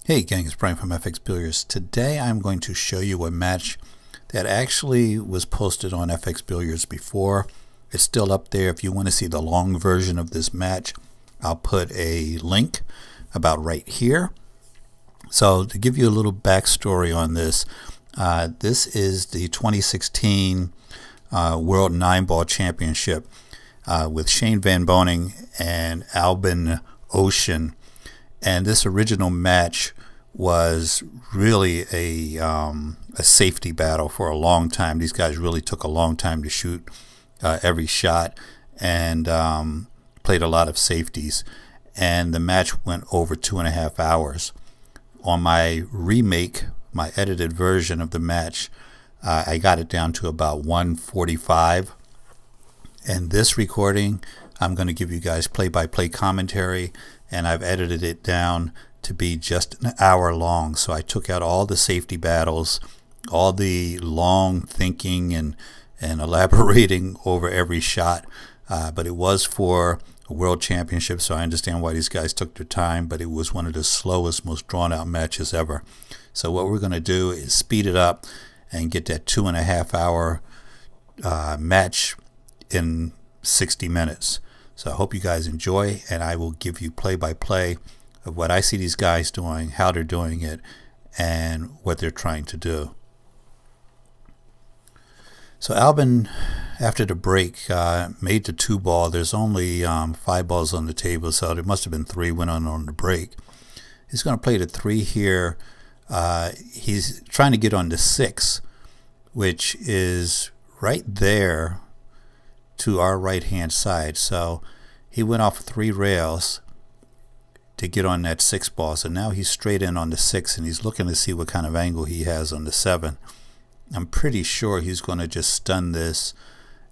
Hey gang, it's Bryan from FXBilliards. Today I'm going to show you a match that actually was posted on FXBilliards before. It's still up there. If you want to see the long version of this match, I'll put a link about right here. So to give you a little backstory on this, this is the 2016 World 9-Ball Championship with Shane Van Boening and Albin OUSCHAN. And this original match was really a safety battle for a long time. These guys really took a long time to shoot every shot and played a lot of safeties. And the match went over 2.5 hours. On my remake, my edited version of the match, I got it down to about 1:45. And this recording, I'm going to give you guys play-by-play commentary, and I've edited it down to be just an hour long. So I took out all the safety battles, all the long thinking and elaborating over every shot. But it was for a world championship, so I understand why these guys took their time, but it was one of the slowest, most drawn-out matches ever. So what we're going to do is speed it up and get that 2.5 hour match in 60 minutes. So I hope you guys enjoy, and I will give you play-by-play of what I see these guys doing, how they're doing it, and what they're trying to do. So Albin, after the break, made the 2-ball. There's only 5 balls on the table, so there must have been 3 went on the break. He's going to play the 3 here. He's trying to get on the 6, which is right there to our right hand side. So he went off 3 rails to get on that 6 ball. So now he's straight in on the 6, and he's looking to see what kind of angle he has on the 7. I'm pretty sure he's going to just stun this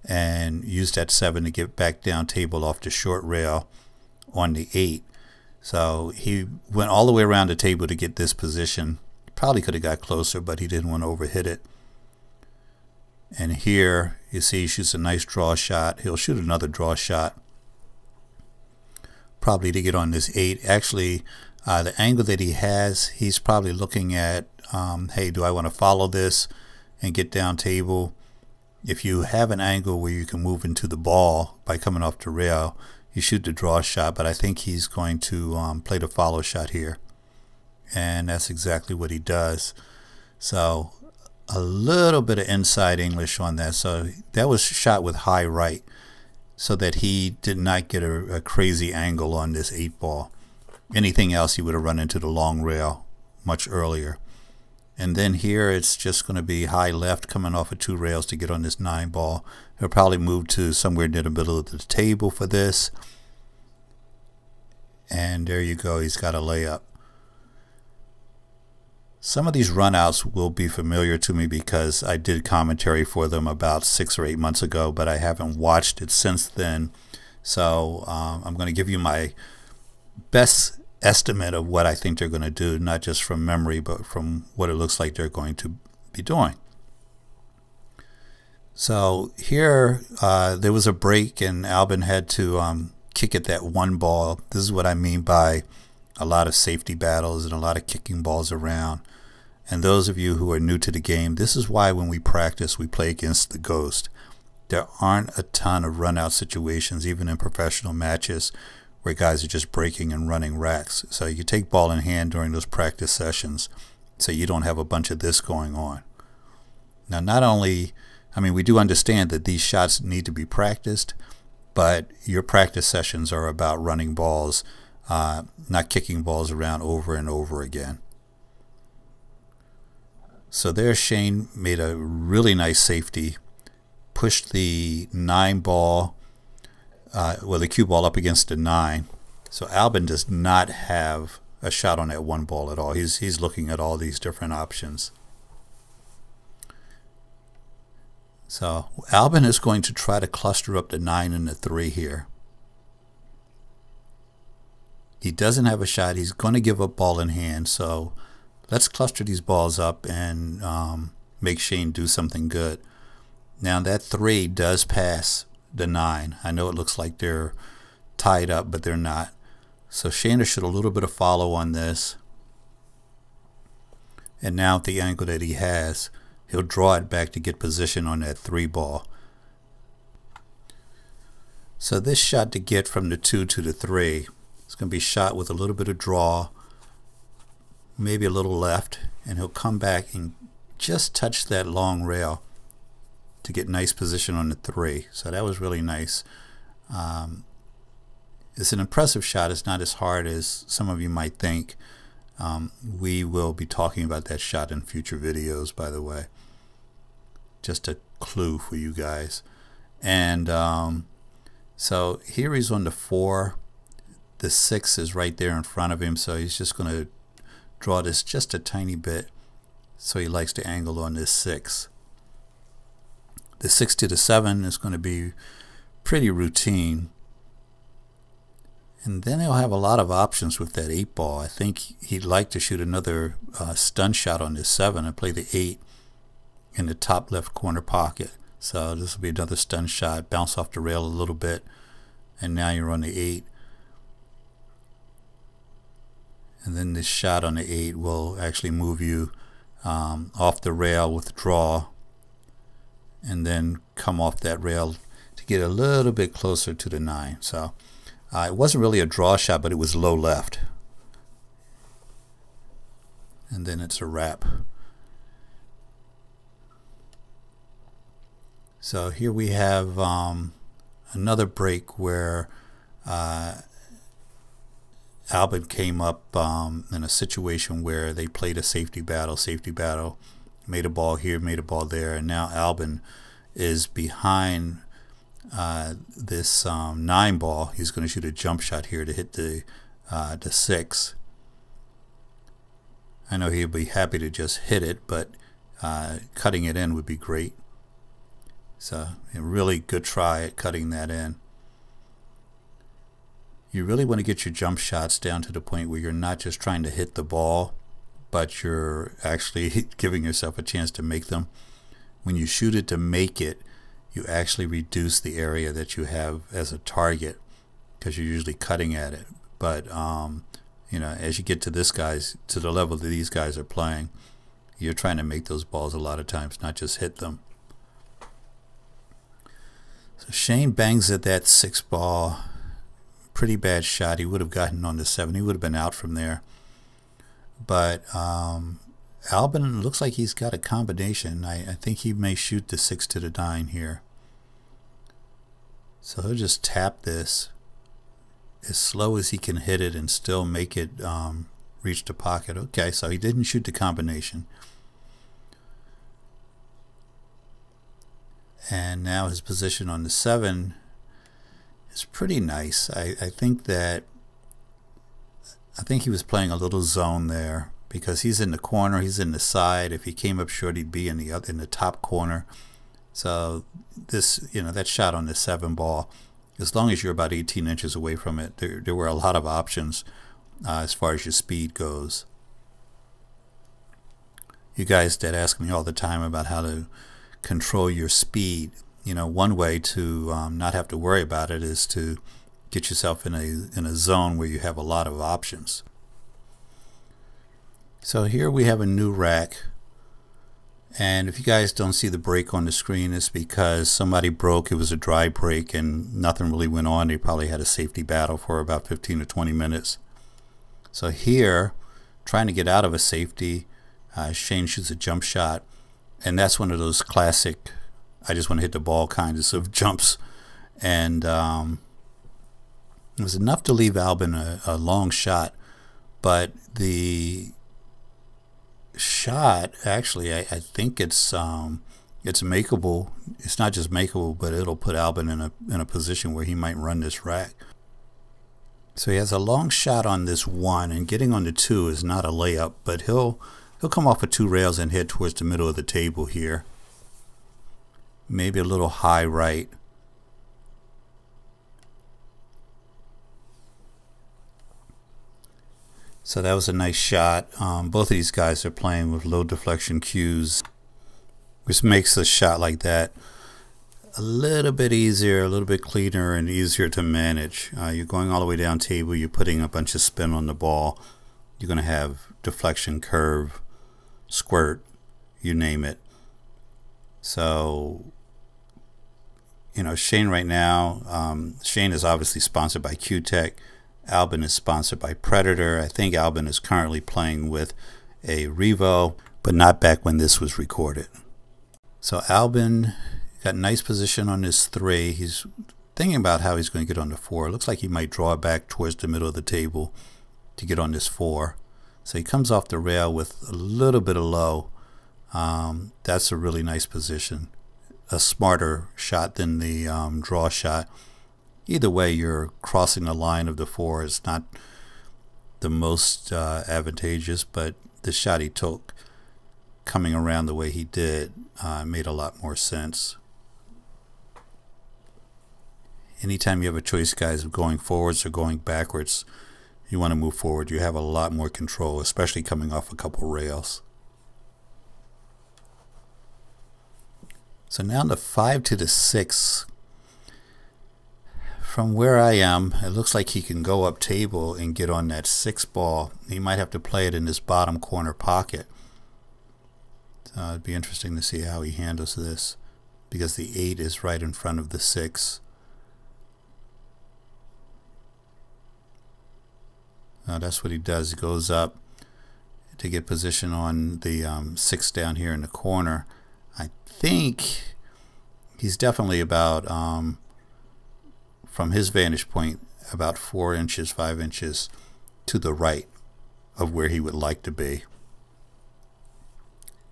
and use that 7 to get back down table off the short rail on the 8. So he went all the way around the table to get this position. Probably could have got closer, but he didn't want to overhit it. And here you see he shoots a nice draw shot. He'll shoot another draw shot, probably to get on this 8. Actually, the angle that he has, he's probably looking at, hey, do I want to follow this and get down table? If you have an angle where you can move into the ball by coming off the rail, you shoot the draw shot, but I think he's going to play the follow shot here. And that's exactly what he does. So a little bit of inside English on that. So that was shot with high right, so that he did not get a crazy angle on this 8 ball. Anything else, he would have run into the long rail much earlier. And then here it's just going to be high left coming off of 2 rails to get on this 9 ball. He'll probably move to somewhere near the middle of the table for this. And there you go, he's got a layup. Some of these runouts will be familiar to me because I did commentary for them about 6 or 8 months ago, but I haven't watched it since then. So I'm going to give you my best estimate of what I think they're going to do, not just from memory, but from what it looks like they're going to be doing. So here there was a break, and Albin had to kick at that 1 ball. This is what I mean by a lot of safety battles and a lot of kicking balls around. And those of you who are new to the game, this is why when we practice, we play against the ghost. There aren't a ton of run-out situations, even in professional matches, where guys are just breaking and running racks. So you take ball in hand during those practice sessions so you don't have a bunch of this going on. Now, not only, I mean, we do understand that these shots need to be practiced, but your practice sessions are about running balls, not kicking balls around over and over again. So there Shane made a really nice safety, pushed the 9 ball, well, the cue ball up against the 9. So Albin does not have a shot on that 1 ball at all. He's looking at all these different options. So Albin is going to try to cluster up the 9 and the 3 here. He doesn't have a shot. He's going to give up ball in hand. So let's cluster these balls up and make Shane do something good. Now that 3 does pass the 9. I know it looks like they're tied up, but they're not. So Shane should a little bit of follow on this. and now at the angle that he has, he'll draw it back to get position on that 3 ball. So this shot to get from the 2 to the 3, it's going to be shot with a little bit of draw, maybe a little left, and he'll come back and just touch that long rail to get nice position on the 3. So that was really nice. It's an impressive shot. It's not as hard as some of you might think. We will be talking about that shot in future videos, by the way. Just a clue for you guys. And so here he's on the 4. The 6 is right there in front of him, so he's just going to draw this just a tiny bit. So he likes to angle on this 6. The 6 to the 7 is going to be pretty routine. And then he'll have a lot of options with that 8 ball. I think he'd like to shoot another stun shot on this 7 and play the 8 in the top left corner pocket. So this will be another stun shot, bounce off the rail a little bit, and now you're on the 8. And then this shot on the 8 will actually move you off the rail with draw, and then come off that rail to get a little bit closer to the 9. So it wasn't really a draw shot, but it was low left. And then it's a wrap. So here we have another break where Albin came up in a situation where they played a safety battle, made a ball here, made a ball there, and now Albin is behind this 9 ball. He's going to shoot a jump shot here to hit the 6. I know he'll be happy to just hit it, but cutting it in would be great. So a really good try at cutting that in. You really want to get your jump shots down to the point where you're not just trying to hit the ball, but you're actually giving yourself a chance to make them. When you shoot it to make it, you actually reduce the area that you have as a target because you're usually cutting at it. But you know, as you get to to the level that these guys are playing, you're trying to make those balls a lot of times, not just hit them. So Shane bangs at that 6 ball. Pretty bad shot. He would have gotten on the 7. He would have been out from there. But Albin looks like he's got a combination. I think he may shoot the 6 to the 9 here. So he'll just tap this as slow as he can hit it and still make it reach the pocket. Okay, so he didn't shoot the combination. And now his position on the 7 is pretty nice. I think he was playing a little zone there because he's in the corner, he's in the side. If he came up short, he'd be in the top corner. So this, you know, that shot on the 7 ball, as long as you're about 18 inches away from it, there were a lot of options as far as your speed goes. You guys that ask me all the time about how to control your speed, you know, one way to not have to worry about it is to get yourself in a zone where you have a lot of options. So here we have a new rack, and if you guys don't see the break on the screen, it's because somebody broke. It was a dry break and nothing really went on. They probably had a safety battle for about 15 to 20 minutes. So here, trying to get out of a safety, Shane shoots a jump shot, and that's one of those classic I just want to hit the ball kinds of jumps. And it was enough to leave Albin a long shot, but the shot actually I think it's makeable. It's not just makeable, but it'll put Albin in a position where he might run this rack. So he has a long shot on this 1, and getting on the 2 is not a layup, but he'll come off of 2 rails and head towards the middle of the table here. Maybe a little high right. So that was a nice shot. Both of these guys are playing with low deflection cues, which makes a shot like that a little bit easier, a little bit cleaner, and easier to manage. You're going all the way down table, you're putting a bunch of spin on the ball, you're going to have deflection curve, squirt, you name it. So, you know, Shane right now, Shane is obviously sponsored by Q-Tech. Albin is sponsored by Predator. I think Albin is currently playing with a Revo, but not back when this was recorded. So Albin got a nice position on this 3. He's thinking about how he's going to get on the 4. It looks like he might draw it back towards the middle of the table to get on this 4. So he comes off the rail with a little bit of low. That's a really nice position. A smarter shot than the draw shot. Either way, you're crossing the line of the 4. It's not the most advantageous, but the shot he took coming around the way he did made a lot more sense. Anytime you have a choice, guys, of going forwards or going backwards, you want to move forward. You have a lot more control, especially coming off a couple rails. So now the 5 to the 6. From where I am, it looks like he can go up table and get on that 6 ball. He might have to play it in this bottom corner pocket. So it'd be interesting to see how he handles this, because the 8 is right in front of the 6. That's what he does. He goes up to get position on the 6 down here in the corner. I think he's definitely about, from his vantage point, about 4 inches, 5 inches to the right of where he would like to be.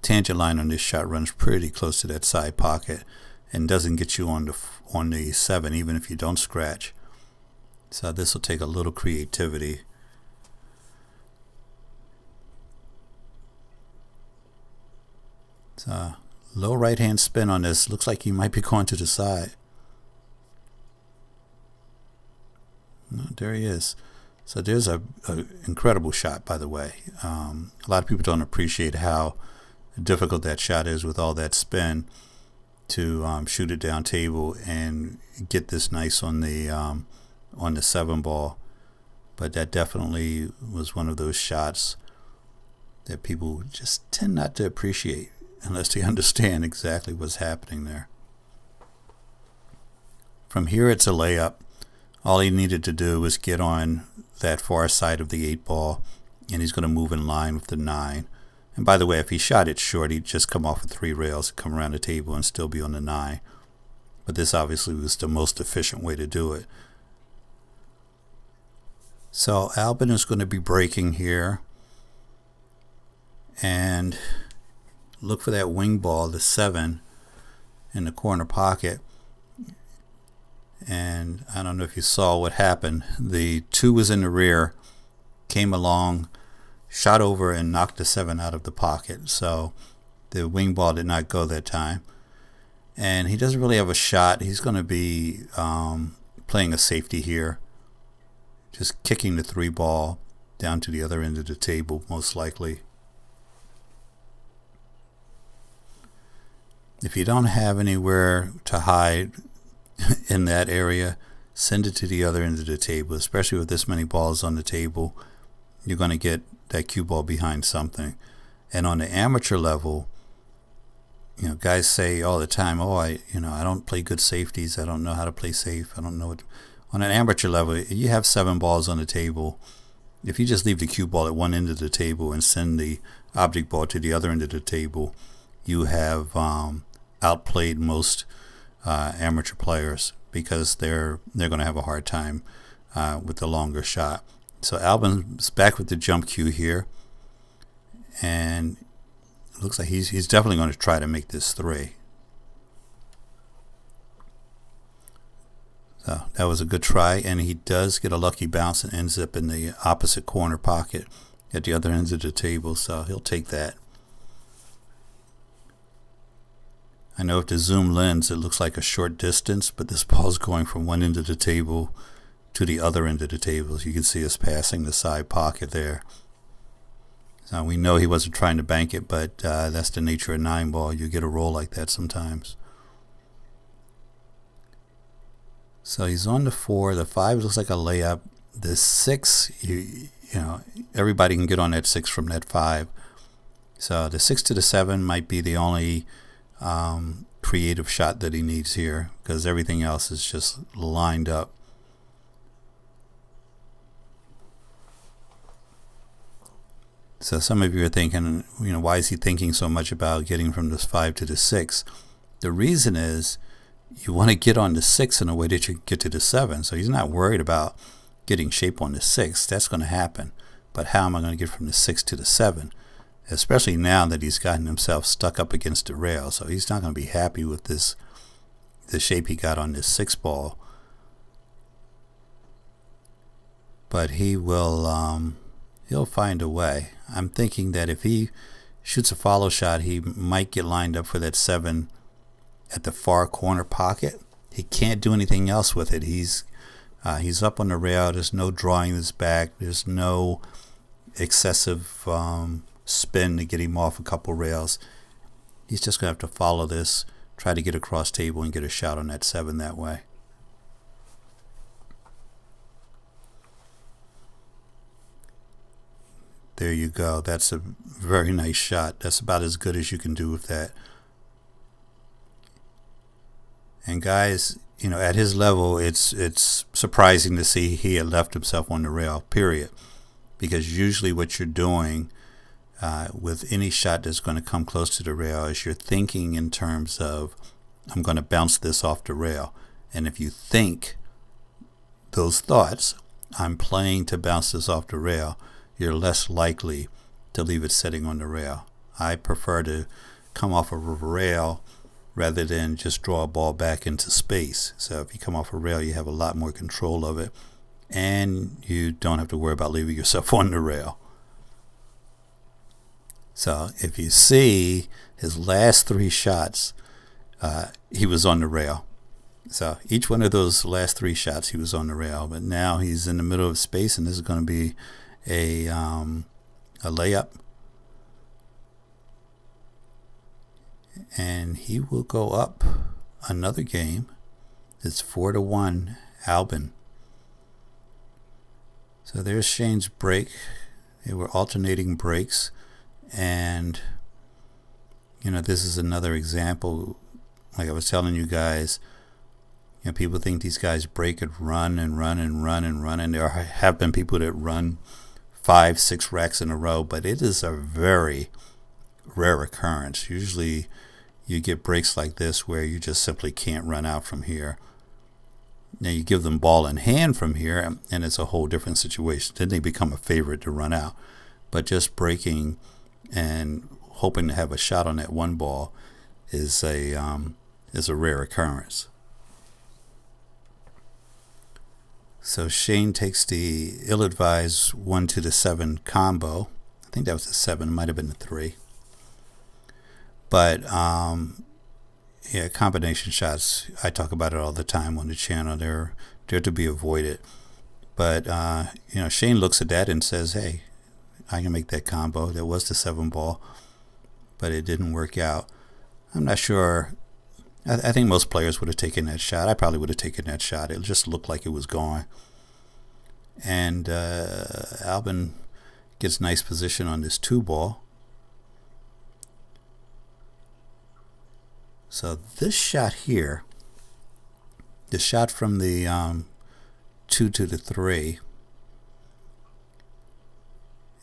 Tangent line on this shot runs pretty close to that side pocket and doesn't get you on the 7, even if you don't scratch. So this will take a little creativity. So low right hand spin on this. Looks like you might be going to the side. No, there he is. So there's a incredible shot, by the way. A lot of people don't appreciate how difficult that shot is with all that spin to shoot it down table and get this nice on the 7 ball. But that definitely was one of those shots that people just tend not to appreciate unless they understand exactly what's happening there. From here, it's a layup. All he needed to do was get on that far side of the 8 ball, and he's going to move in line with the 9. And by the way, if he shot it short, he'd just come off of 3 rails, come around the table, and still be on the 9. But this obviously was the most efficient way to do it. So Albin is going to be breaking here, and look for that wing ball, the 7, in the corner pocket. And I don't know if you saw what happened. The 2 was in the rear, came along, shot over, and knocked the 7 out of the pocket. So the wing ball did not go that time. And he doesn't really have a shot. He's going to be playing a safety here, just kicking the 3 ball down to the other end of the table, most likely. If you don't have anywhere to hide in that area, send it to the other end of the table. Especially with this many balls on the table, you're going to get that cue ball behind something. And on the amateur level, you know, guys say all the time, oh, I don't play good safeties, I don't know how to play safe, I don't know what. On an amateur level, you have 7 balls on the table. If you just leave the cue ball at one end of the table and send the object ball to the other end of the table, you have outplayed most amateur players, because they're going to have a hard time with the longer shot. So Albin's back with the jump cue here, and it looks like he's definitely going to try to make this 3. So that was a good try, and he does get a lucky bounce and ends up in the opposite corner pocket at the other ends of the table, so he'll take that. I know with the zoom lens it looks like a short distance, but this ball's going from one end of the table to the other end of the table. So you can see us passing the side pocket there. So we know he wasn't trying to bank it, but that's the nature of 9 ball. You get a roll like that sometimes. So he's on the 4. The 5 looks like a layup. The 6, you know, everybody can get on that 6 from that 5. So the 6 to the 7 might be the only creative shot that he needs here, because everything else is just lined up. So some of you are thinking, why is he thinking so much about getting from this 5 to the 6? The reason is you want to get on the 6 in a way that you get to the 7. So he's not worried about getting shape on the 6. That's going to happen. But how am I going to get from the 6 to the 7? Especially now that he's gotten himself stuck up against the rail. So he's not going to be happy with the shape he got on this 6 ball. But he will, he'll find a way. I'm thinking that if he shoots a follow shot, he might get lined up for that 7 at the far corner pocket. He can't do anything else with it. He's up on the rail. There's no drawing this back. There's no excessive spin to get him off a couple rails. He's just going to have to follow this, try to get across table and get a shot on that 7 that way. There you go. That's a very nice shot. That's about as good as you can do with that. And guys, at his level, it's surprising to see he had left himself on the rail, period. Because usually what you're doing with any shot that's going to come close to the rail is you're thinking in terms of, I'm going to bounce this off the rail. And if you think those thoughts, I'm playing to bounce this off the rail, you're less likely to leave it sitting on the rail. I prefer to come off of a rail rather than just draw a ball back into space. So if you come off a rail, you have a lot more control of it, and you don't have to worry about leaving yourself on the rail. So if you see his last 3 shots, he was on the rail. So each one of those last 3 shots, he was on the rail. But now he's in the middle of space, and this is going to be a layup. And he will go up another game. It's 4-1 Albin. So there's Shane's break. They were alternating breaks, and this is another example. Like I was telling you guys, people think these guys break and run and run and run and run, and there have been people that run 5-6 racks in a row, but it is a very rare occurrence. Usually you get breaks like this where you just simply can't run out from here. Now you give them ball in hand from here, and it's a whole different situation. Then they become a favorite to run out. But just breaking and hoping to have a shot on that 1 ball is a rare occurrence. So Shane takes the ill-advised 1 to the 7 combo. I think that was the 7. It might have been the 3. But yeah, combination shots, I talk about it all the time on the channel. They're to be avoided. But Shane looks at that and says, hey, I can make that combo. That was the 7 ball, but it didn't work out. I'm not sure. I think most players would have taken that shot. I probably would have taken that shot. It just looked like it was gone. And Albin gets nice position on this 2 ball. So this shot here, the shot from the 2 to the 3,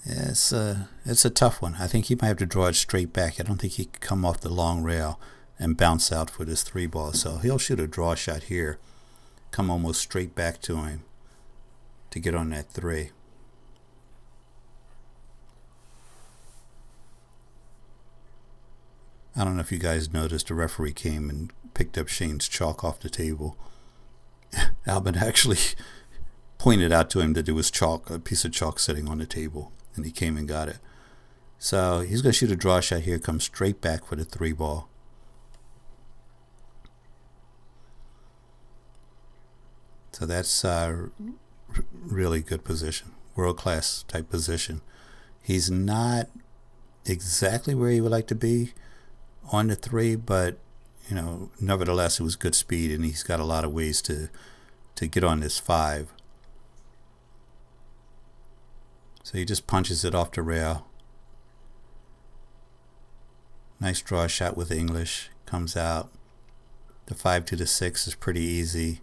it's a tough one. I think he might have to draw it straight back. I don't think he could come off the long rail and bounce out for this 3 ball. So he'll shoot a draw shot here, come almost straight back to him to get on that 3. I don't know if you guys noticed, the referee came and picked up Shane's chalk off the table. Albin actually pointed out to him that there was chalk, a piece of chalk sitting on the table, and he came and got it. So he's going to shoot a draw shot here, come straight back for the 3 ball. So that's really good position, world-class type position. He's not exactly where he would like to be on the 3, but nevertheless it was good speed, and he's got a lot of ways to get on this 5. So he just punches it off the rail, Nice draw shot with English. Comes out. The 5 to the 6 is pretty easy.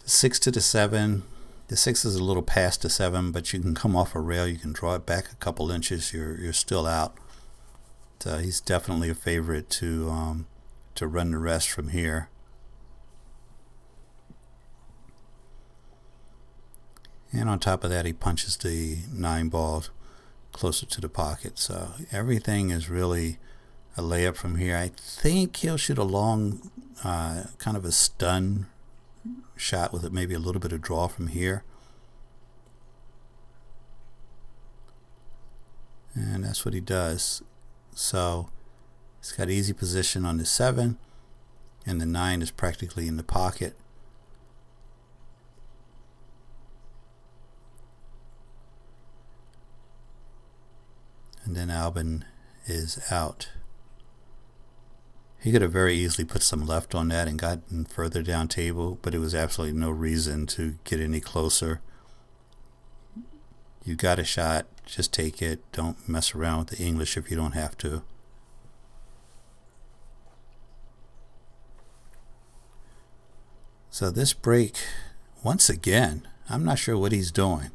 The 6 to the 7. The 6 is a little past the 7, but you can come off a rail. You can draw it back a couple inches. You're still out. So he's definitely a favorite to run the rest from here. And on top of that, he punches the 9 ball closer to the pocket. So everything is really a layup from here. I think he'll shoot a long, kind of a stun shot with it, maybe a little bit of draw from here. And that's what he does. So he's got easy position on the 7, and the 9 is practically in the pocket. And then Albin is out. He could have very easily put some left on that and gotten further down table, but it was absolutely no reason to get any closer. You got a shot, just take it. Don't mess around with the English if you don't have to. So this break, once again, I'm not sure what he's doing,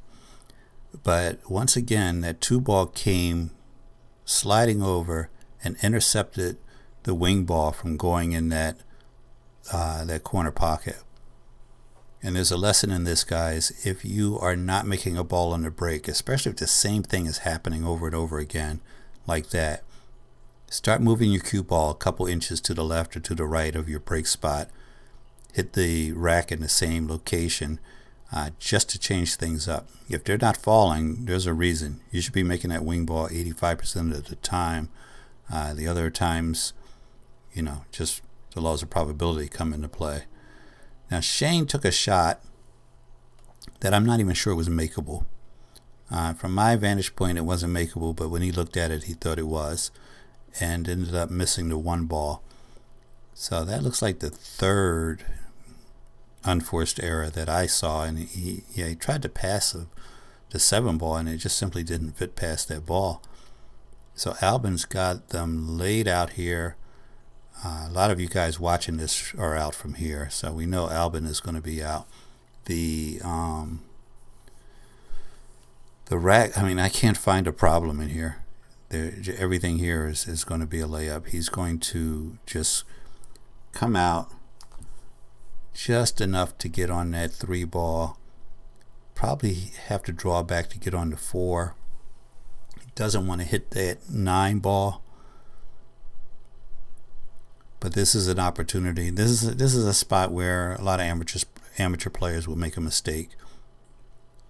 but once again that 2 ball came sliding over and intercepted the wing ball from going in that corner pocket. And there's a lesson in this, guys. If you are not making a ball on the break, especially if the same thing is happening over and over again like that, start moving your cue ball a couple inches to the left or to the right of your break spot. Hit the rack in the same location, just to change things up. If they're not falling, there's a reason. You should be making that wing ball 85% of the time. The other times, you know, just the laws of probability come into play. Now Shane took a shot that I'm not even sure was makeable. From my vantage point, it wasn't makeable, but when he looked at it, he thought it was, and ended up missing the 1 ball. So that looks like the 3rd unforced error that I saw, and he tried to pass the 7 ball, and it just simply didn't fit past that ball. So Albin's got them laid out here. A lot of you guys watching this are out from here, so we know Albin is going to be out. The rack, I mean, I can't find a problem in here. Everything here is going to be a layup. He's going to just come out just enough to get on that 3 ball. Probably have to draw back to get on the 4. He doesn't want to hit that 9 ball. But this is an opportunity. This is a spot where a lot of amateur players will make a mistake,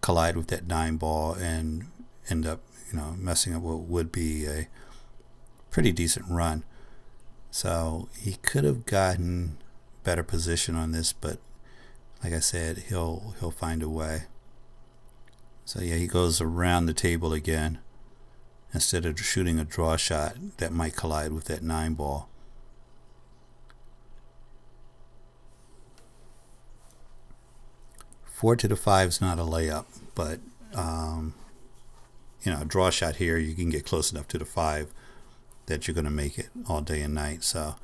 collide with that 9 ball, and end up, you know, messing up what would be a pretty decent run. So he could have gotten better position on this, but like I said, he'll find a way. So yeah, he goes around the table again instead of shooting a draw shot that might collide with that 9 ball. Four to the 5 is not a layup, but you know, a draw shot here, you can get close enough to the 5 that you're going to make it all day and night. So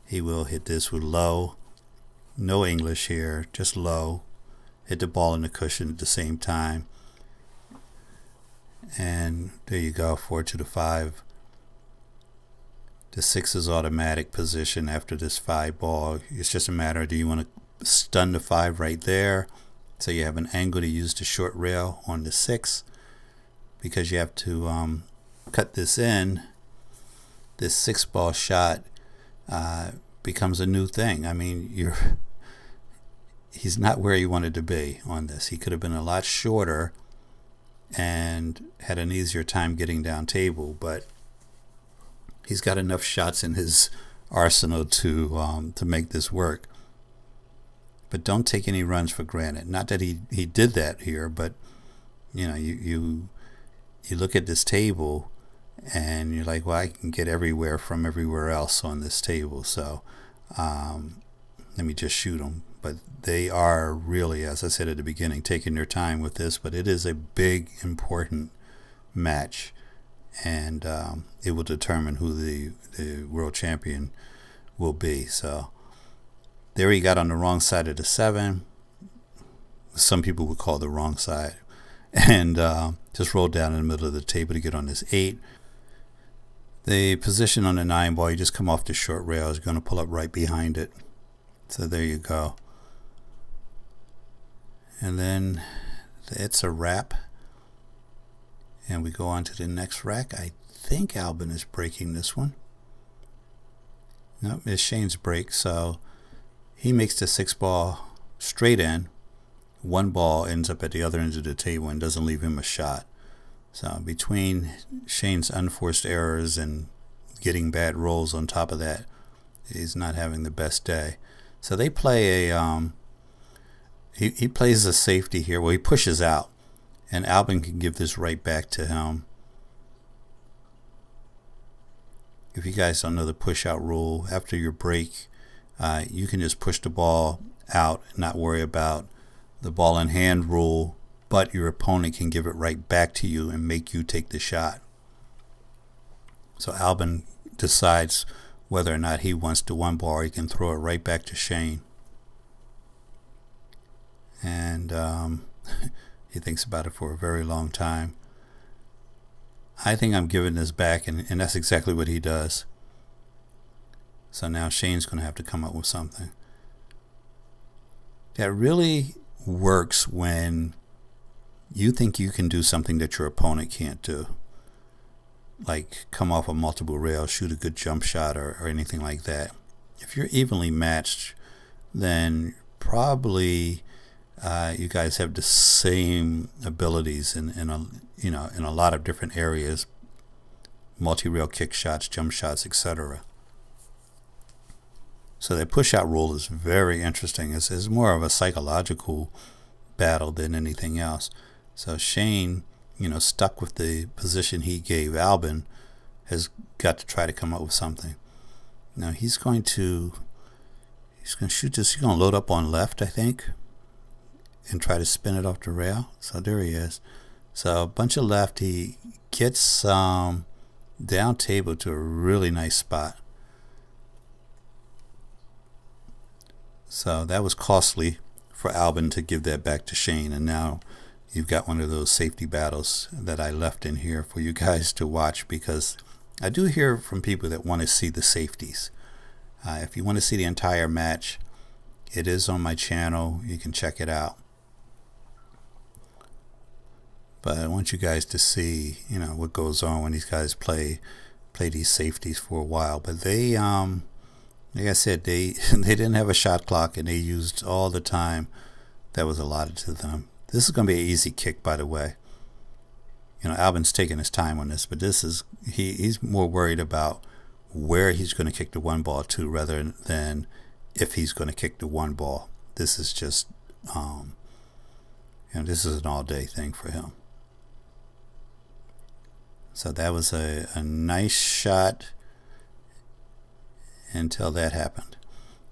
he will hit this with low, no English here, just low, hit the ball in the cushion at the same time, and there you go. 4 to the 5. The 6 is automatic position after this 5 ball. It's just a matter of, do you want to stun the 5 right there, so you have an angle to use the short rail on the 6, because you have to cut this in. This 6 ball shot becomes a new thing. I mean, he's not where he wanted to be on this. He could have been a lot shorter and had an easier time getting down table, but he's got enough shots in his arsenal to make this work. But don't take any runs for granted. Not that he did that here, but you know, you look at this table and you're like, well, I can get everywhere from everywhere else on this table, so let me just shoot them. But they are really, as I said at the beginning, taking their time with this, but it is a big, important match, and it will determine who the world champion will be. So there he got on the wrong side of the 7. Some people would call the wrong side, and just rolled down in the middle of the table to get on this 8. The position on the 9 ball, you just come off the short rail, is going to pull up right behind it. So there you go. And then it's a wrap. And we go on to the next rack. I think Albin is breaking this one. Nope, it's Shane's break. So he makes the 6 ball straight in. 1 ball ends up at the other end of the table and doesn't leave him a shot. So between Shane's unforced errors and getting bad rolls on top of that, he's not having the best day. So they play a he plays a safety here. Well, he pushes out, and Albin can give this right back to him. If you guys don't know the push out rule, after your break, you can just push the ball out and not worry about the ball in hand rule, but your opponent can give it right back to you and make you take the shot. So Albin decides whether or not he wants the 1 ball, or he can throw it right back to Shane. And he thinks about it for a very long time. I think I'm giving this back, and that's exactly what he does. So now Shane's going to have to come up with something. That really works when you think you can do something that your opponent can't do, like come off a multiple rail, shoot a good jump shot, or anything like that. If you're evenly matched, then probably you guys have the same abilities in a lot of different areas, multi-rail kick shots, jump shots, etc. So the push-out rule is very interesting. It's more of a psychological battle than anything else. So Shane, stuck with the position he gave Albin, has got to try to come up with something. Now he's going to shoot this. He's going to load up on left, I think, and try to spin it off the rail. So there he is. So a bunch of left. He gets down table to a really nice spot. So that was costly for Albin to give that back to Shane, and now you've got one of those safety battles that I left in here for you guys to watch, because I do hear from people that want to see the safeties. If you want to see the entire match, it is on my channel. You can check it out. But I want you guys to see, what goes on when these guys play these safeties for a while. But they, like I said, they didn't have a shot clock, and they used all the time that was allotted to them. This is going to be an easy kick, by the way. Albin's taking his time on this, but this is he's more worried about where he's going to kick the 1 ball to, rather than if he's going to kick the 1 ball. This is just this is an all-day thing for him. So that was a nice shot until that happened.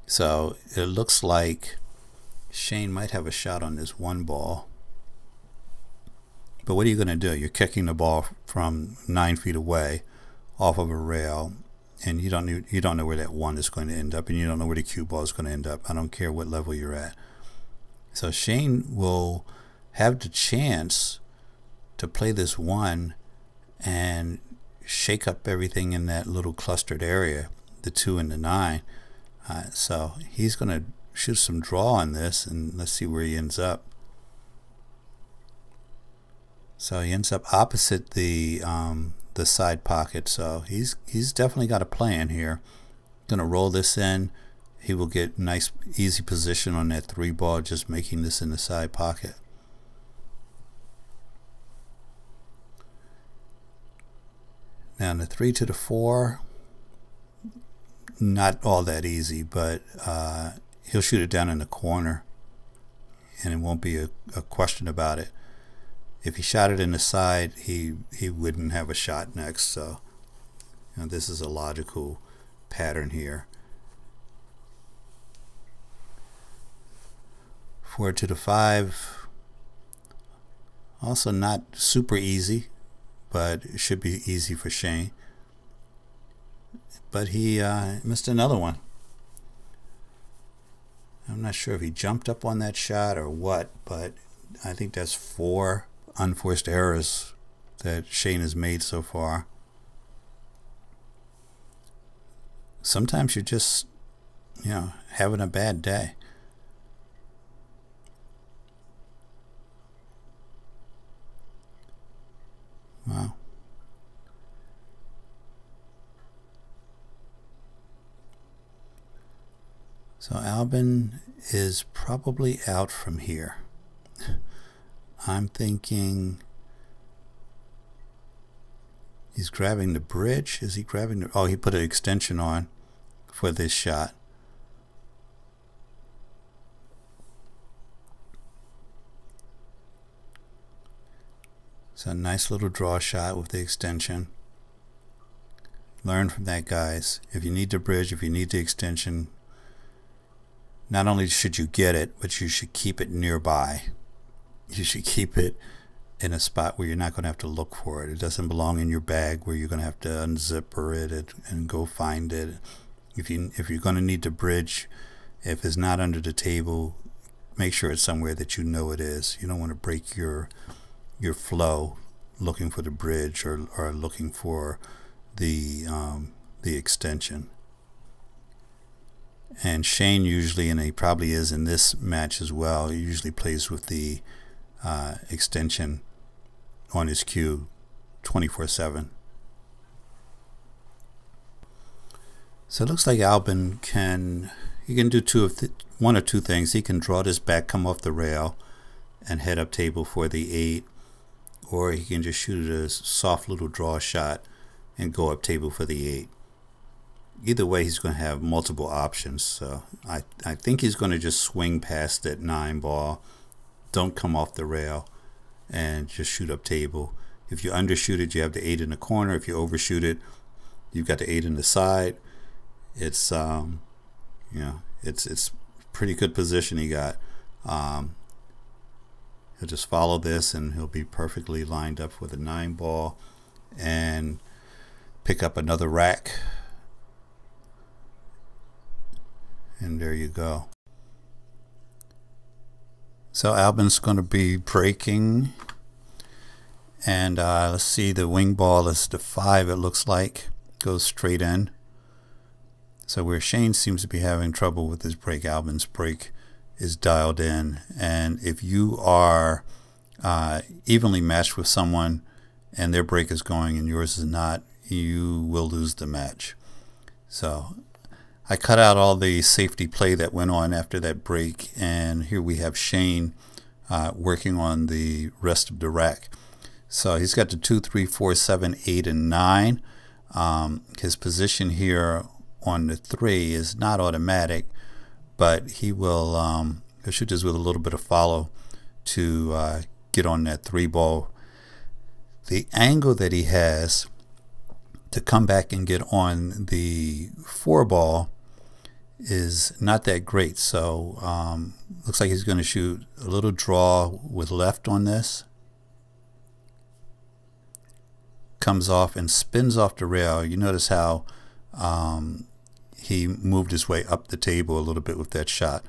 So it looks like Shane might have a shot on this 1 ball. But what are you going to do? You're kicking the ball from 9 feet away off of a rail, and you don't know where that 1 is going to end up, and you don't know where the cue ball is going to end up. I don't care what level you're at. So Shane will have the chance to play this 1 and shake up everything in that little clustered area, the 2 and the 9. So he's going to shoot some draw on this, and let's see where he ends up. So he ends up opposite the side pocket. So he's definitely got a plan here. Going to roll this in. He will get nice easy position on that 3 ball, just making this in the side pocket. Now the 3 to the 4, not all that easy, but he'll shoot it down in the corner, and it won't be a question about it. If he shot it in the side, he wouldn't have a shot next. So this is a logical pattern here. 4 to the 5, also not super easy, but it should be easy for Shane. But he missed another one. I'm not sure if he jumped up on that shot or what, but I think that's 4 unforced errors that Shane has made so far. Sometimes you're just, having a bad day. Wow. So Albin is probably out from here. I'm thinking he's grabbing the bridge. Is he grabbing the... Oh, he put an extension on for this shot. So a nice little draw shot with the extension. Learn from that, guys. If you need the bridge, if you need the extension, not only should you get it, but you should keep it nearby. You should keep it in a spot where you're not going to have to look for it. It doesn't belong in your bag where you're going to have to unzipper it and go find it. If you're going to need the bridge, if it's not under the table, make sure it's somewhere that you know it is. You don't want to break your flow looking for the bridge or looking for the extension. And Shane usually, and he probably is in this match as well, he usually plays with the extension on his cue 24/7. So it looks like Albin can do one or two things. He can draw this back, come off the rail, and head up table for the 8, or he can just shoot a soft little draw shot and go up table for the 8. Either way, he's going to have multiple options. So I think he's going to just swing past that 9 ball, don't come off the rail, and just shoot up table. If you undershoot it, you have the 8 in the corner. If you overshoot it, you've got the 8 in the side. It's it's pretty good position he got. He'll just follow this and he'll be perfectly lined up for the 9 ball and pick up another rack. And there you go. So Albin's going to be breaking, and let's see, the wing ball is the 5, it looks like, goes straight in. So where Shane seems to be having trouble with his break, Albin's break is dialed in. And if you are evenly matched with someone and their break is going and yours is not, you will lose the match. So I cut out all the safety play that went on after that break, and here we have Shane working on the rest of the rack. So he's got the 2, 3, 4, 7, 8, and 9. His position here on the 3 is not automatic, but he will he'll shoot this with a little bit of follow to get on that 3 ball. The angle that he has to come back and get on the 4 ball is not that great. So looks like he's going to shoot a little draw with left on this. Comes off and spins off the rail. You notice how he moved his way up the table a little bit with that shot.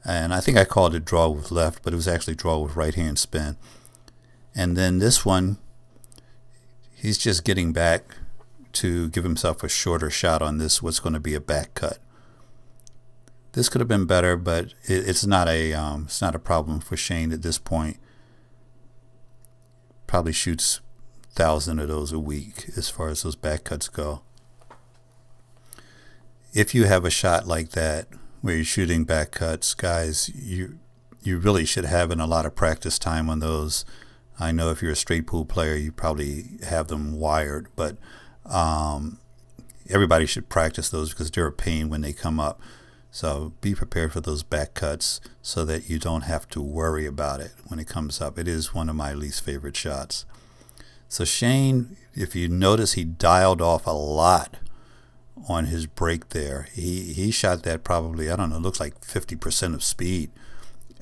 And I think I called it draw with left, but it was actually draw with right hand spin. And then this one, he's just getting back to give himself a shorter shot on this, what's going to be a back cut. This could have been better, but it's not a problem for Shane at this point. Probably shoots 1,000 of those a week as far as those back cuts go. If you have a shot like that where you're shooting back cuts, guys, you really should have a lot of practice time on those. I know if you're a straight pool player, you probably have them wired, but everybody should practice those because they're a pain when they come up. So be prepared for those back cuts so that you don't have to worry about it when it comes up. It is one of my least favorite shots. So Shane, if you notice, he dialed off a lot on his break there. He shot that probably, I don't know, looks like 50% of speed.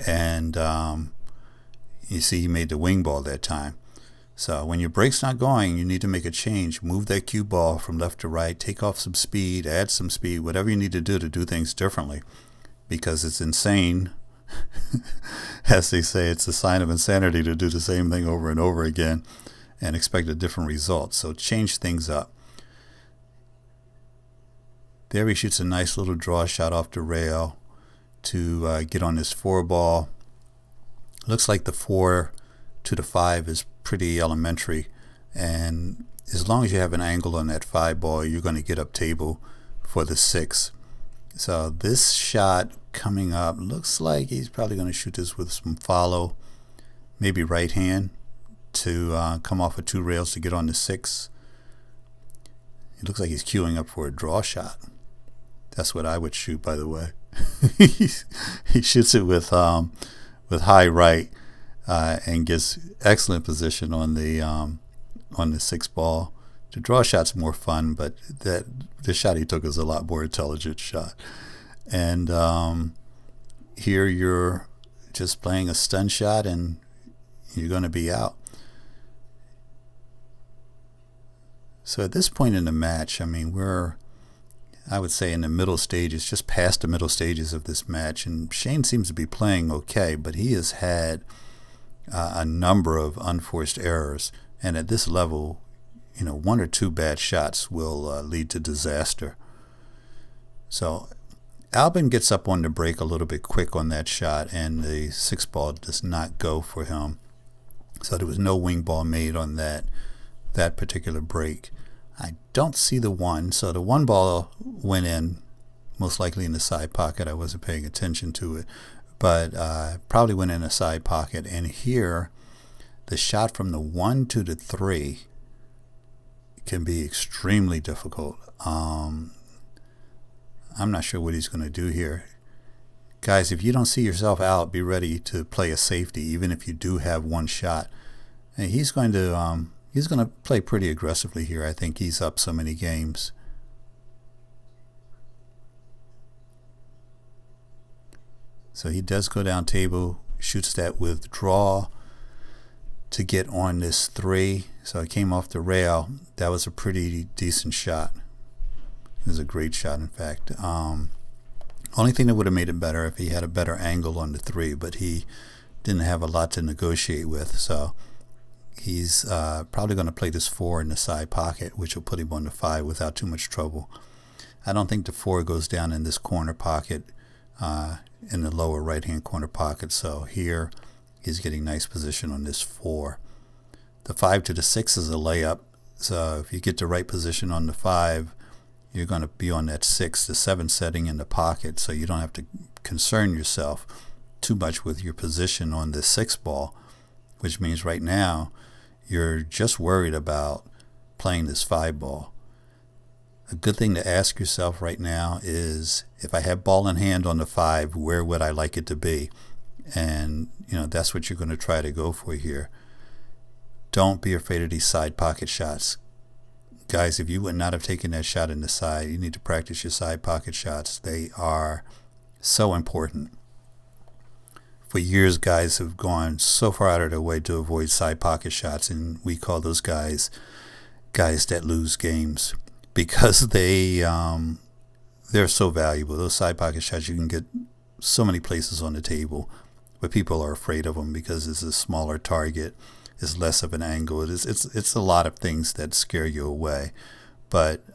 And you see he made the wing ball that time. So when your break's not going, you need to make a change. Move that cue ball from left to right, take off some speed, add some speed, whatever you need to do things differently. Because it's insane, as they say, it's a sign of insanity to do the same thing over and over again and expect a different result. So change things up. There he shoots a nice little draw shot off the rail to get on this 4 ball. Looks like the 4 to the 5 is pretty elementary, and as long as you have an angle on that 5 ball, you're going to get up table for the 6. So this shot coming up looks like he's probably going to shoot this with some follow, maybe right hand to come off of 2 rails to get on the 6. It looks like he's queuing up for a draw shot. That's what I would shoot, by the way. He shoots it with high right and gets excellent position on the 6 ball. The draw shot's more fun, but the shot he took is a lot more intelligent shot. And here you're just playing a stun shot and you're going to be out. So at this point in the match, I mean, I would say in the middle stages, just past the middle stages of this match, and Shane seems to be playing okay, but he has had a number of unforced errors, and at this level, you know, 1 or 2 bad shots will lead to disaster. So Albin gets up on the break a little bit quick on that shot, and the 6 ball does not go for him. So there was no wing ball made on that particular break. I don't see the 1, so the 1 ball went in, most likely in the side pocket. I wasn't paying attention to it, but probably went in a side pocket. And here, the shot from the 1 to the 3 can be extremely difficult. I'm not sure what he's going to do here. Guys, if you don't see yourself out, be ready to play a safety, even if you do have 1 shot. And he's going to play pretty aggressively here. I think he's up so many games. So he does go down table, shoots that with draw to get on this 3. So it came off the rail. That was a pretty decent shot. It was a great shot, in fact. Only thing that would have made it better if he had a better angle on the 3, but he didn't have a lot to negotiate with. So he's probably going to play this 4 in the side pocket, which will put him on the 5 without too much trouble. I don't think the 4 goes down in this corner pocket, in the lower right hand corner pocket. So here he's getting nice position on this 4. The 5 to the 6 is a layup. So if you get the right position on the 5, you're going to be on that 6 to 7 setting in the pocket. So you don't have to concern yourself too much with your position on the 6 ball, which means right now you're just worried about playing this 5 ball. A good thing to ask yourself right now is, if I have ball in hand on the 5, where would I like it to be? And you know, that's what you're going to try to go for here. Don't be afraid of these side pocket shots. Guys, if you would not have taken that shot in the side, you need to practice your side pocket shots. They are so important. For years, guys have gone so far out of their way to avoid side pocket shots, and we call those guys that lose games, because they're so valuable. Those side pocket shots, you can get so many places on the table, but people are afraid of them because it's a smaller target, it's less of an angle. It's a lot of things that scare you away. But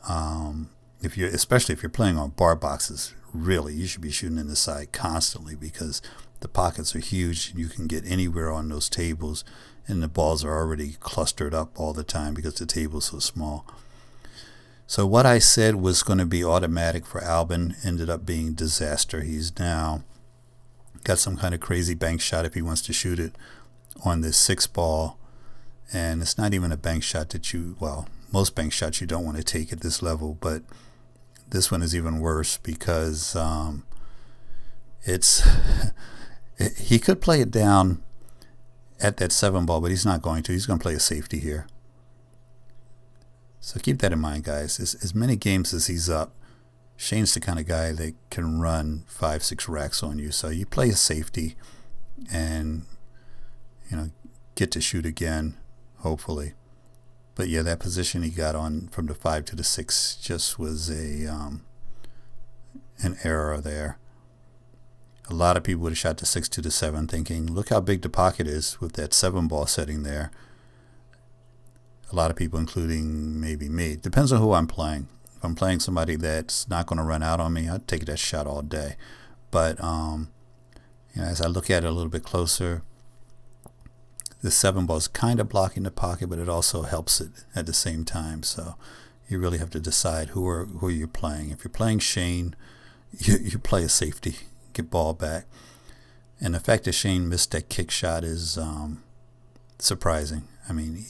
especially if you're playing on bar boxes, really, you should be shooting in the side constantly, because the pockets are huge and you can get anywhere on those tables, and the balls are already clustered up all the time because the table's so small. So what I said was going to be automatic for Albin ended up being disaster. He's now got some kind of crazy bank shot if he wants to shoot it on this 6 ball, and it's not even a bank shot that most bank shots you don't want to take at this level, but this one is even worse because he could play it down at that 7 ball, but he's not going to. He's going to play a safety here. So keep that in mind, guys. As many games as he's up, Shane's the kind of guy that can run 5-6 racks on you. So you play a safety and, you know, get to shoot again hopefully. But yeah, that position he got on from the 5 to the 6 just was an error there. A lot of people would have shot the 6 to the 7 thinking, look how big the pocket is with that 7 ball setting there. A lot of people, including maybe me. Depends on who I'm playing. If I'm playing somebody that's not going to run out on me, I'd take that shot all day. But you know, as I look at it a little bit closer, the 7 ball is kind of blocking the pocket, but it also helps it at the same time. So you really have to decide who you're playing. If you're playing Shane, you play a safety, get ball back. And the fact that Shane missed that kick shot is surprising. I mean,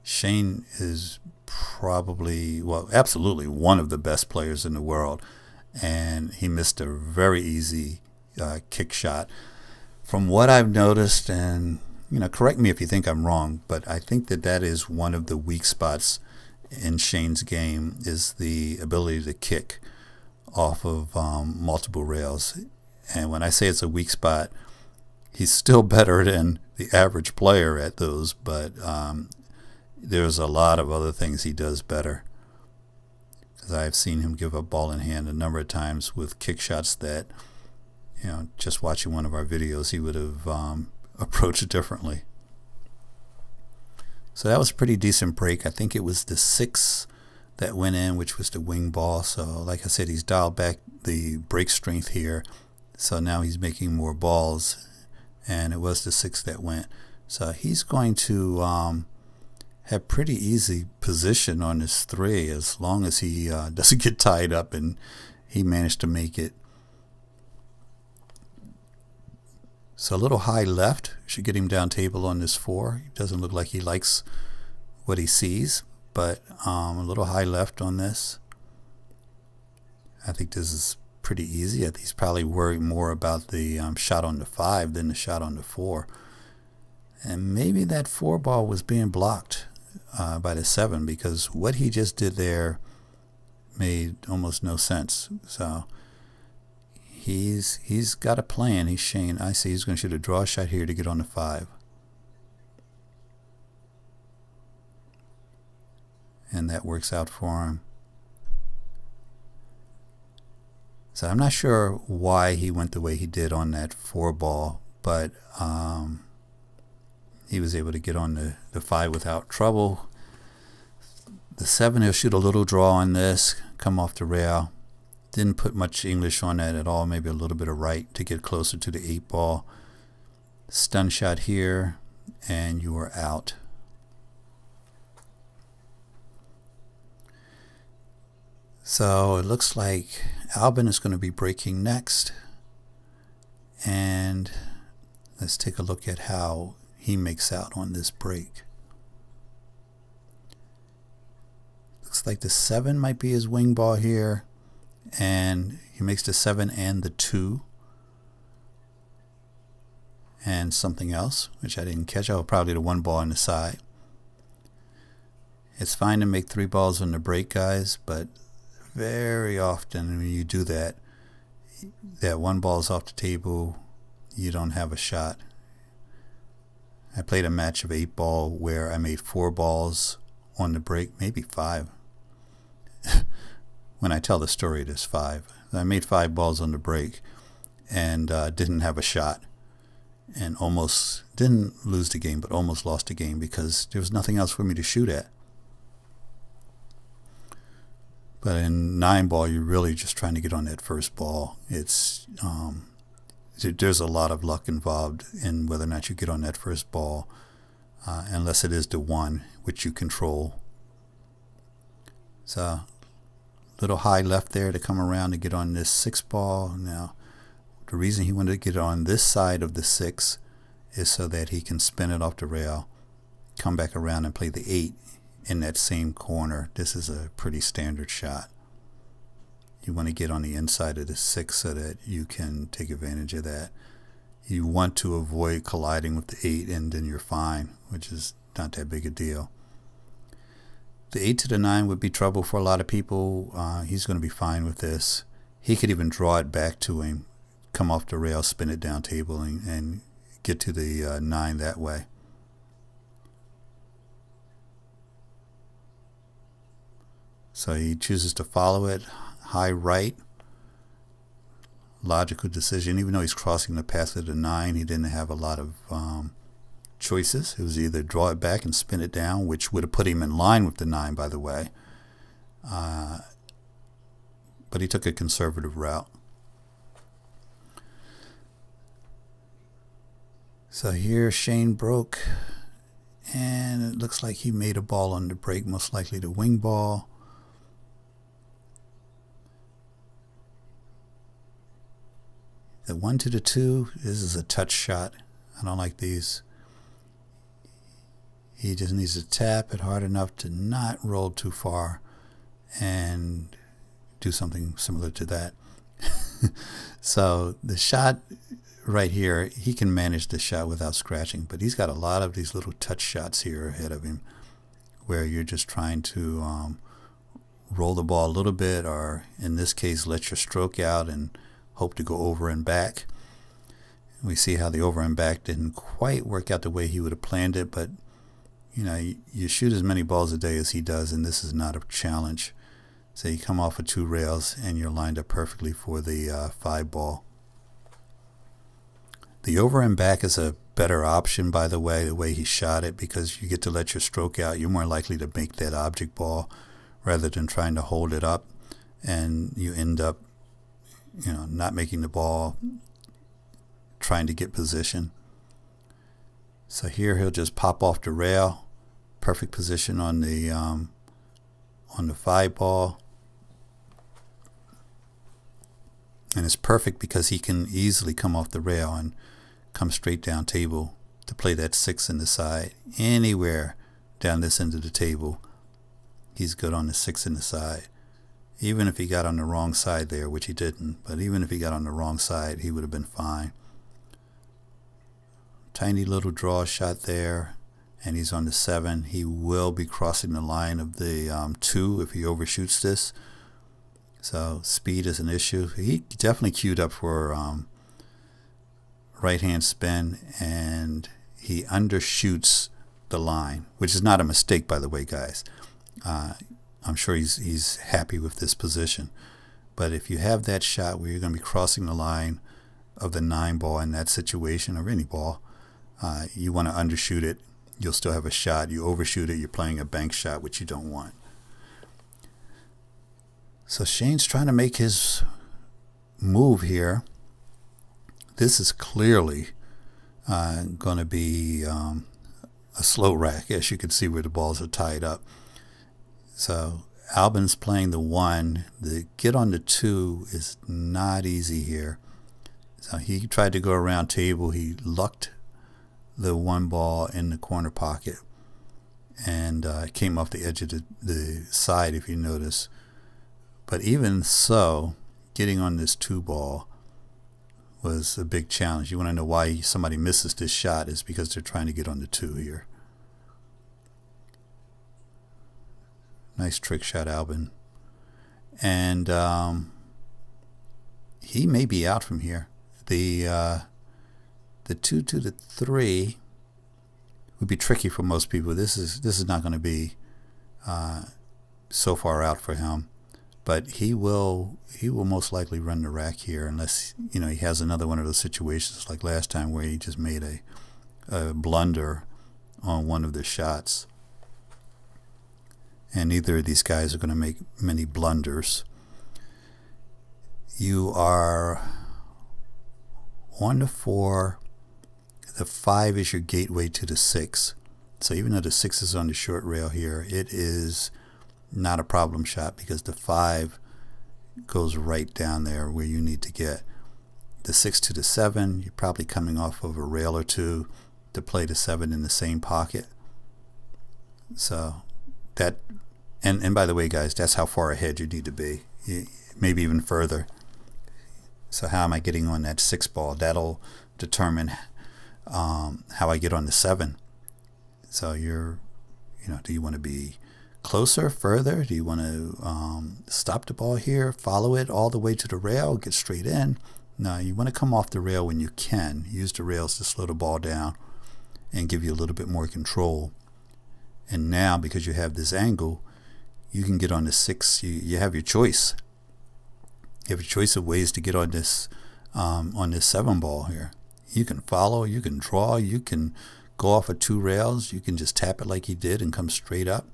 Shane is probably, well, absolutely one of the best players in the world, and he missed a very easy kick shot. From what I've noticed, and you know, correct me if you think I'm wrong, but I think that is one of the weak spots in Shane's game, is the ability to kick off of multiple rails. And when I say it's a weak spot, he's still better than the average player at those, but there's a lot of other things he does better. Because I've seen him give up ball in hand a number of times with kick shots that, you know, just watching one of our videos, he would have approached differently. So that was a pretty decent break. I think it was the 6 that went in, which was the wing ball. So like I said, he's dialed back the break strength here. So now he's making more balls, and it was the 6 that went. So he's going to have pretty easy position on this 3 as long as he doesn't get tied up, and he managed to make it. So a little high left should get him down table on this 4. It doesn't look like he likes what he sees, but a little high left on this. I think this is pretty easy. I think he's probably worried more about the shot on the 5 than the shot on the 4. And maybe that 4 ball was being blocked by the 7, because what he just did there made almost no sense. So he's got a plan. He's Shane. I see he's going to shoot a draw shot here to get on the 5. And that works out for him. So I'm not sure why he went the way he did on that 4 ball, but he was able to get on the 5 without trouble. The 7, he'll shoot a little draw on this, come off the rail. Didn't put much English on that at all, maybe a little bit of right to get closer to the 8 ball. Stun shot here, and you are out. So it looks like Albin is going to be breaking next. And let's take a look at how he makes out on this break. Looks like the 7 might be his wing ball here, and he makes the 7 and the 2 and something else, which I didn't catch. Oh, probably the 1 ball on the side. It's fine to make 3 balls on the break, guys, but very often when you do that, that 1 ball is off the table, you don't have a shot. I played a match of 8 ball where I made 4 balls on the break, maybe 5. When I tell the story, there's 5. I made 5 balls on the break and didn't have a shot, and almost didn't lose the game, but almost lost the game because there was nothing else for me to shoot at. But in 9 ball, you're really just trying to get on that first ball. It's there's a lot of luck involved in whether or not you get on that first ball, unless it is the 1 which you control. So little high left there to come around to get on this 6 ball. Now the reason he wanted to get on this side of the 6 is so that he can spin it off the rail, come back around and play the 8 in that same corner. This is a pretty standard shot. You want to get on the inside of the 6 so that you can take advantage of that. You want to avoid colliding with the 8, and then you're fine, which is not that big a deal. The 8 to the 9 would be trouble for a lot of people. He's going to be fine with this. He could even draw it back to him, come off the rail, spin it down table, and get to the 9 that way. So he chooses to follow it, high right. Logical decision. Even though he's crossing the path of the 9, he didn't have a lot of choices. It was either draw it back and spin it down, which would have put him in line with the 9, by the way. But he took a conservative route. So here Shane broke, and it looks like he made a ball on the break, most likely the wing ball. The 1 to the 2, this is a touch shot. I don't like these. He just needs to tap it hard enough to not roll too far and do something similar to that. So the shot right here, he can manage the shot without scratching, but he's got a lot of these little touch shots here ahead of him where you're just trying to roll the ball a little bit, or in this case let your stroke out and hope to go over and back. We see how the over and back didn't quite work out the way he would have planned it, but you know, you shoot as many balls a day as he does, and this is not a challenge. So you come off of 2 rails and you're lined up perfectly for the 5 ball. The over and back is a better option, by the way he shot it, because you get to let your stroke out. You're more likely to make that object ball rather than trying to hold it up, and you end up, you know, not making the ball, trying to get position. So here he'll just pop off the rail, perfect position on the 5 ball, and it's perfect because he can easily come off the rail and come straight down table to play that 6 in the side. Anywhere down this end of the table, he's good on the 6 in the side. Even if he got on the wrong side there, which he didn't, but even if he got on the wrong side, he would have been fine. Tiny little draw shot there, and he's on the 7. He will be crossing the line of the 2 if he overshoots this. So speed is an issue. He definitely queued up for right hand spin, and he undershoots the line, which is not a mistake, by the way, guys. I'm sure he's happy with this position. But if you have that shot where you're going to be crossing the line of the 9 ball in that situation, or any ball, you want to undershoot it. You'll still have a shot. You overshoot it, you're playing a bank shot, which you don't want. So Shane's trying to make his move here. This is clearly going to be a slow rack, as you can see where the balls are tied up. So Albin's playing the 1. The get on the 2 is not easy here. So he tried to go around table. He lucked the 1 ball in the corner pocket, and came off the edge of the side, if you notice. But even so, getting on this 2 ball was a big challenge. You want to know why somebody misses this shot, is because they're trying to get on the 2 here. Nice trick shot, Albin. And he may be out from here. The 2 to the 3 would be tricky for most people. This is not going to be so far out for him, but he will most likely run the rack here, unless, you know, he has another one of those situations like last time where he just made a blunder on one of the shots. And neither of these guys are going to make many blunders. You are on the 4. The 5 is your gateway to the 6. So even though the 6 is on the short rail here, it is not a problem shot, because the 5 goes right down there where you need to get. The 6 to the 7, you're probably coming off of a rail or 2 to play the 7 in the same pocket. So that, and by the way, guys, that's how far ahead you need to be, maybe even further. So how am I getting on that 6 ball? That'll determine how I get on the 7. So do you want to be closer, further? Do you want to stop the ball here, follow it all the way to the rail, get straight in? No, you want to come off the rail when you can. Use the rails to slow the ball down and give you a little bit more control. And now, because you have this angle, you can get on the 6. You have your choice. You have a choice of ways to get on this 7 ball here. You can follow, you can draw, you can go off of 2 rails, you can just tap it like he did and come straight up.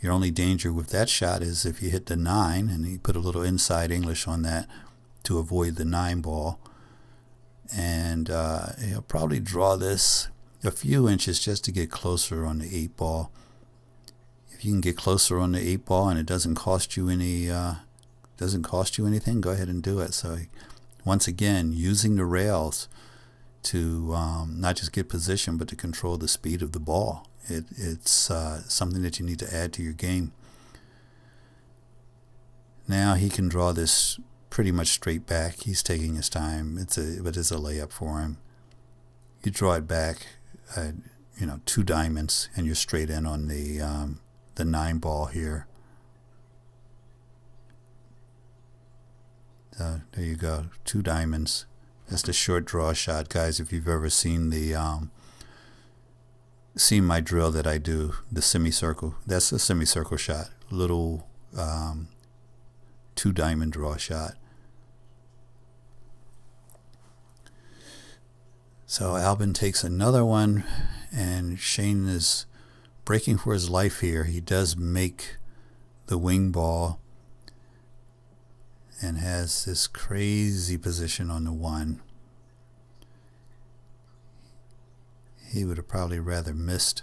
Your only danger with that shot is if you hit the 9, and you put a little inside English on that to avoid the 9 ball. And he'll probably draw this a few inches just to get closer on the 8 ball. If you can get closer on the 8 ball and it doesn't cost you anything, go ahead and do it. So once again, using the rails to not just get position, but to control the speed of the ball. It's something that you need to add to your game. Now he can draw this pretty much straight back. He's taking his time. But it's a layup for him. You draw it back, 2 diamonds, and you're straight in on the 9 ball here. So there you go, 2 diamonds. That's the short draw shot, guys. If you've ever seen my drill that I do, the semicircle, that's a semicircle shot, little 2 diamond draw shot. So Albin takes another one, and Shane is breaking for his life here. He does make the wing ball and has this crazy position on the 1. He would have probably rather missed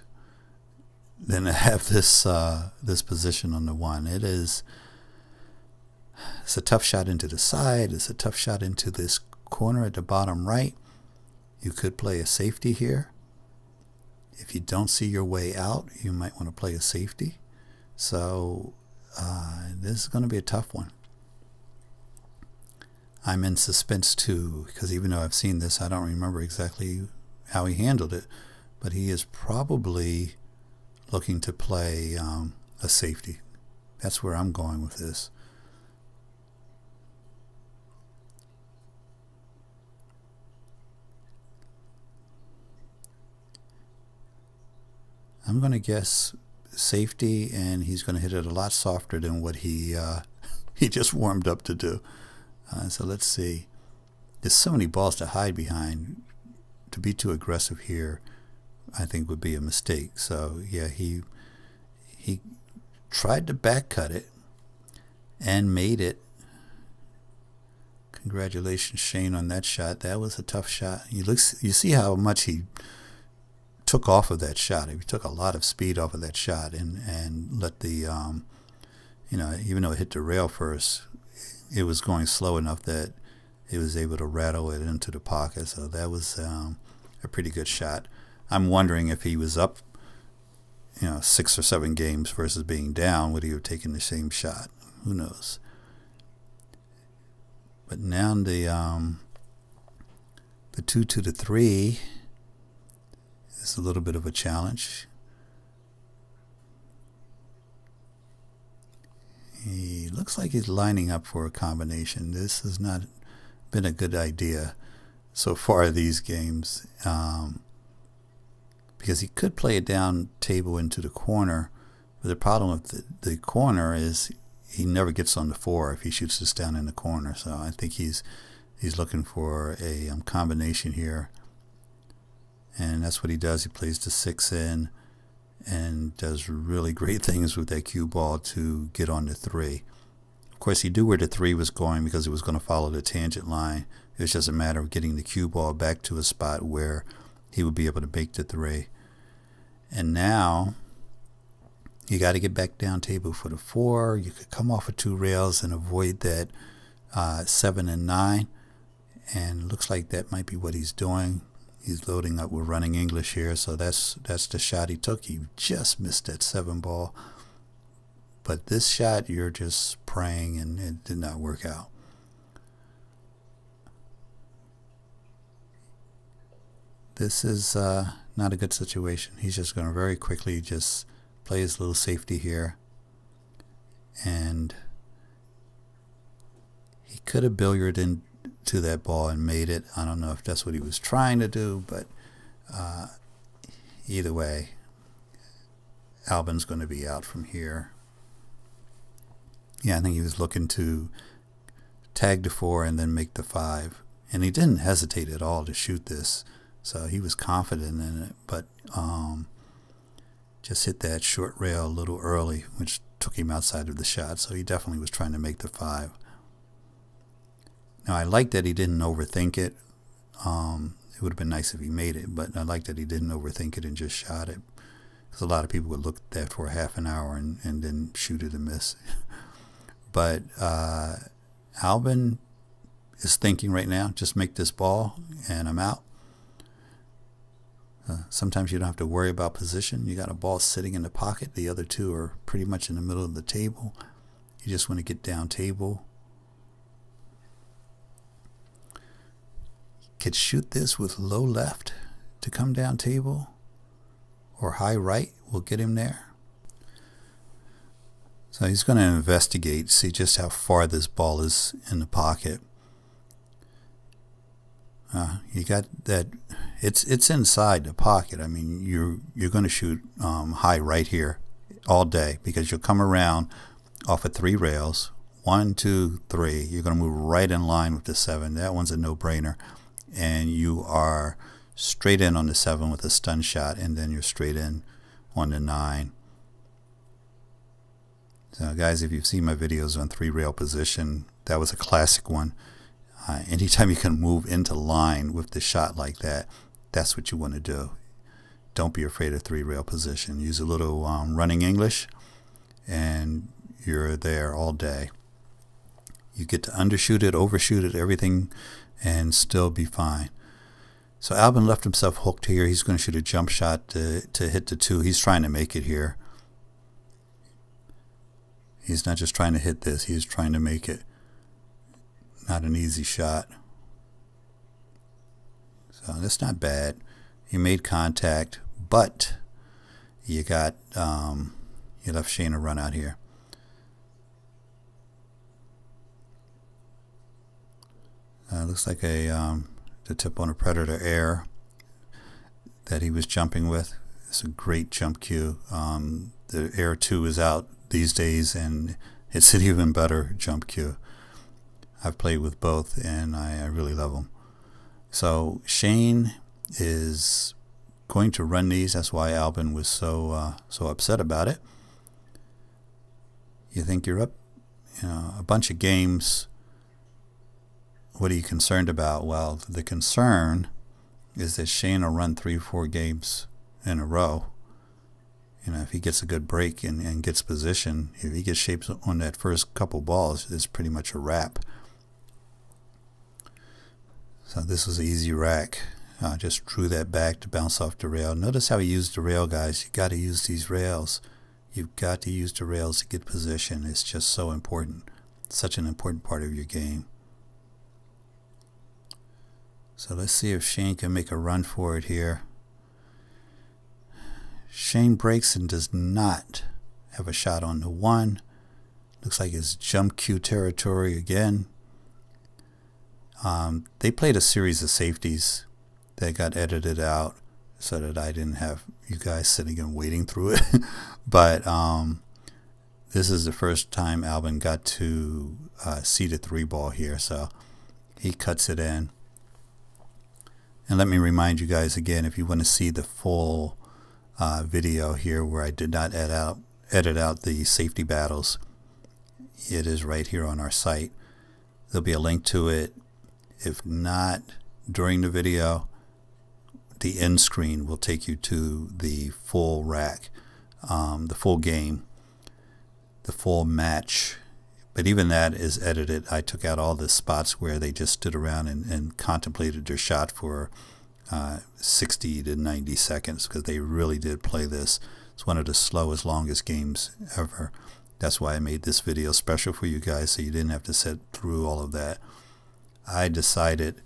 than to have this this position on the 1. It's a tough shot into the side. It's a tough shot into this corner at the bottom right. You could play a safety here. If you don't see your way out, you might want to play a safety. So this is going to be a tough one. I'm in suspense too, because even though I've seen this, I don't remember exactly how he handled it, but he is probably looking to play a safety. That's where I'm going with this. I'm going to guess safety, and he's going to hit it a lot softer than what he just warmed up to do. So let's see. There's so many balls to hide behind. To be too aggressive here, I think, would be a mistake. So yeah, he tried to back cut it and made it. Congratulations, Shane, on that shot. That was a tough shot. You see how much he took off of that shot. He took a lot of speed off of that shot and let the even though it hit the rail first, it was going slow enough that it was able to rattle it into the pocket. So that was a pretty good shot. I'm wondering if he was up 6 or 7 games versus being down, would he have taken the same shot? Who knows? But now the 2 to the 3 is a little bit of a challenge. He looks like he's lining up for a combination. This has not been a good idea so far these games, because he could play it down table into the corner, but the problem with the corner is he never gets on the 4 if he shoots this down in the corner. So I think he's looking for a combination here, and that's what he does. He plays the 6 in and does really great things with that cue ball to get on the 3. Of course, he knew where the 3 was going because it was going to follow the tangent line. It was just a matter of getting the cue ball back to a spot where he would be able to make the 3. And now you got to get back down table for the 4. You could come off of 2 rails and avoid that 7 and 9. And it looks like that might be what he's doing. He's loading up with running English here, so that's the shot he took. He just missed that 7 ball. But this shot, you're just praying, and it did not work out. This is not a good situation. He's just going to very quickly just play his little safety here. And he could have billiarded into that ball and made it. I don't know if that's what he was trying to do, but either way, Albin's going to be out from here. Yeah, I think he was looking to tag the 4 and then make the 5. And he didn't hesitate at all to shoot this. So he was confident in it, but just hit that short rail a little early, which took him outside of the shot. So he definitely was trying to make the 5. Now, I like that he didn't overthink it. It would have been nice if he made it, but I like that he didn't overthink it and just shot it. Because a lot of people would look at that for half an hour and then shoot it and miss. But Albin is thinking right now, just make this ball and I'm out. Sometimes you don't have to worry about position. You got a ball sitting in the pocket. The other two are pretty much in the middle of the table. You just want to get down table. Could shoot this with low left to come down table, or high right will get him there. So he's going to investigate, see just how far this ball is in the pocket. You got that. It's inside the pocket. I mean, you're going to shoot high right here all day, because you'll come around off of 3 rails. 1, 2, 3. You're going to move right in line with the 7. That one's a no-brainer. And you are straight in on the 7 with a stun shot, and then you're straight in on the 9. So guys, if you've seen my videos on 3-rail position, that was a classic one. Anytime you can move into line with the shot like that, that's what you want to do. Don't be afraid of 3-rail position. Use a little running English, and you're there all day. You get to undershoot it, overshoot it, everything, and still be fine. So Albin left himself hooked here. He's going to shoot a jump shot to hit the 2. He's trying to make it here. He's not just trying to hit this, he's trying to make it. Not an easy shot. So that's not bad. You made contact, but you got you left Shane a run out here. Looks like the tip on a predator air that he was jumping with. It's a great jump cue. The air 2 is out these days, and it's an even better jump cue. I've played with both, and I really love them. So Shane is going to run these. That's why Albin was so upset about it. You think you're up, a bunch of games. What are you concerned about? Well, the concern is that Shane will run 3 or 4 games in a row. If he gets a good break and gets position, if he gets shapes on that first couple balls, it's pretty much a wrap. So this was an easy rack. Just drew that back to bounce off the rail. Notice how he used the rail, guys. You got to use these rails. You've got to use the rails to get position. It's just so important. Such an important part of your game. So let's see if Shane can make a run for it here. Shane breaks and does not have a shot on the 1. Looks like it's jump cue territory again. They played a series of safeties that got edited out so that I didn't have you guys sitting and waiting through it. But this is the first time Albin got to see the 3 ball here, so he cuts it in. And let me remind you guys again, if you want to see the full video here where I did not edit out the safety battles, it is right here on our site. There'll be a link to it. If not, during the video, the end screen will take you to the full rack, the full game, the full match. But even that is edited. I took out all the spots where they just stood around and contemplated their shot for 60 to 90 seconds, because they really did play this. It's one of the slowest, longest games ever. That's why I made this video special for you guys, so you didn't have to sit through all of that. I decided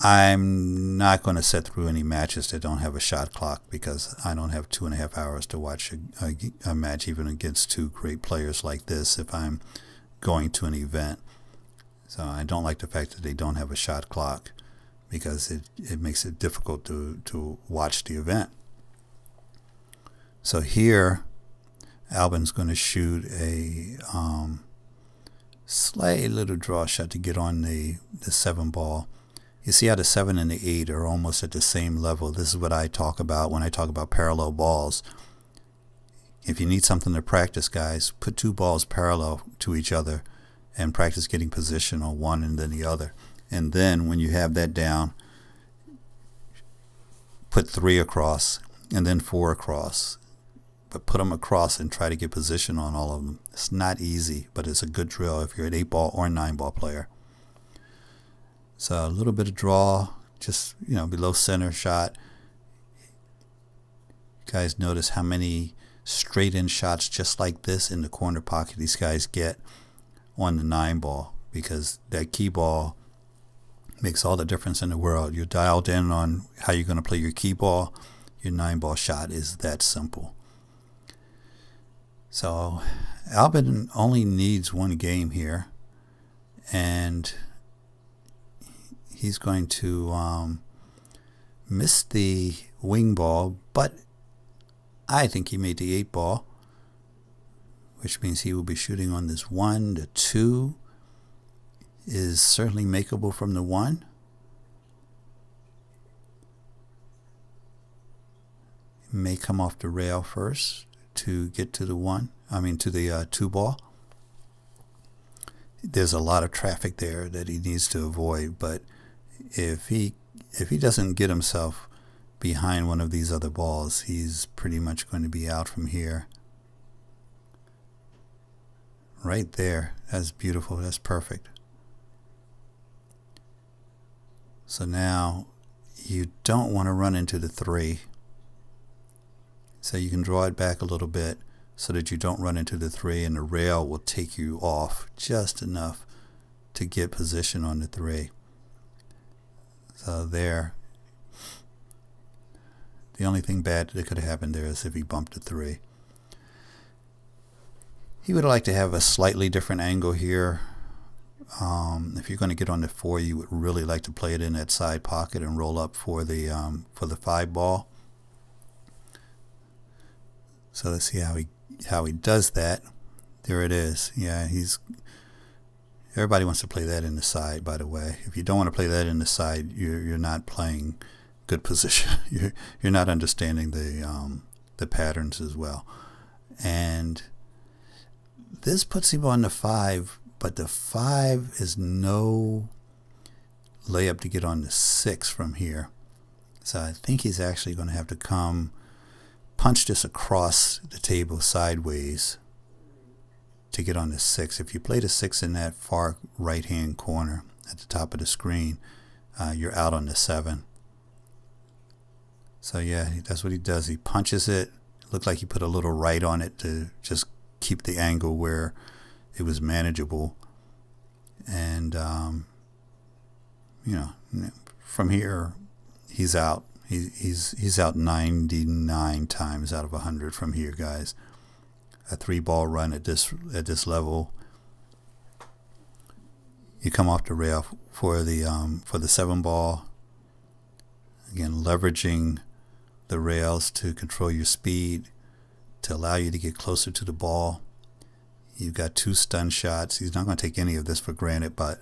I'm not going to sit through any matches that don't have a shot clock, because I don't have 2.5 hours to watch a match, even against 2 great players like this, if I'm going to an event. So I don't like the fact that they don't have a shot clock, because it makes it difficult to watch the event. So here Albin's going to shoot a slight little draw shot to get on the 7 ball. You see how the 7 and the 8 are almost at the same level. This is what I talk about when I talk about parallel balls. If you need something to practice, guys, put 2 balls parallel to each other and practice getting position on one and then the other. And then when you have that down, put 3 across and then 4 across. But put them across and try to get position on all of them. It's not easy, but it's a good drill if you're an 8 ball or 9 ball player. So a little bit of draw, just below center shot. You guys notice how many straight in shots just like this in the corner pocket these guys get on the 9 ball, because that key ball makes all the difference in the world. You're dialed in on how you're going to play your key ball. Your 9 ball shot is that simple. So Albin only needs 1 game here, and he's going to miss the wing ball, but I think he made the 8 ball, which means he will be shooting on this 1. The 2 is certainly makeable from the 1. May come off the rail first to get to the 1. I mean to the 2 ball. There's a lot of traffic there that he needs to avoid, but if he doesn't get himself behind one of these other balls, he's pretty much going to be out from here. Right there. That's beautiful. That's perfect. So now you don't want to run into the 3. So you can draw it back a little bit so that you don't run into the 3, and the rail will take you off just enough to get position on the 3. So there. The only thing bad that could have happened there is if he bumped the 3. He would like to have a slightly different angle here. If you're going to get on the 4, you would really like to play it in that side pocket and roll up for the 5 ball. So let's see how he does that. There it is. Yeah, everybody wants to play that in the side, by the way. If you don't want to play that in the side, you're not playing good position. You're not understanding the patterns as well. And this puts him on the 5, but the 5 is no layup to get on the 6 from here. So I think he's actually going to have to punch this across the table sideways to get on the 6. If you play the 6 in that far right hand corner at the top of the screen, you're out on the 7. So yeah, that's what he does. He punches it. It looked like he put a little right on it to just keep the angle where it was manageable. And from here he's out. He's out 99 times out of 100 from here, guys. A 3-ball run at this level. You come off the rail for the 7 ball. Again, leveraging the rails to control your speed, to allow you to get closer to the ball. You've got 2 stun shots. He's not going to take any of this for granted, but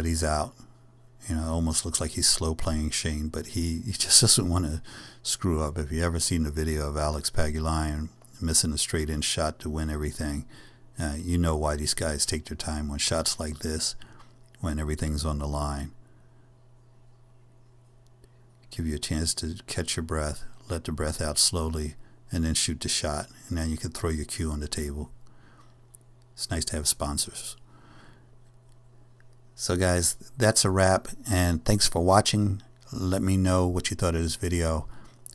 he's out. It almost looks like he's slow playing Shane, but he just doesn't want to screw up. If you ever seen the video of Alex Pagulayan missing a straight in shot to win everything, you know why these guys take their time on shots like this when everything's on the line. Give you a chance to catch your breath, let the breath out slowly, and then shoot the shot. And then you can throw your cue on the table. It's nice to have sponsors. So guys, that's a wrap, and thanks for watching. Let me know what you thought of this video.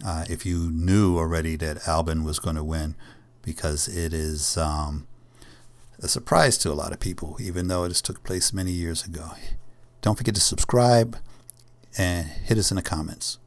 If you knew already that Albin was going to win, because it is a surprise to a lot of people, even though it took place many years ago. Don't forget to subscribe and hit us in the comments.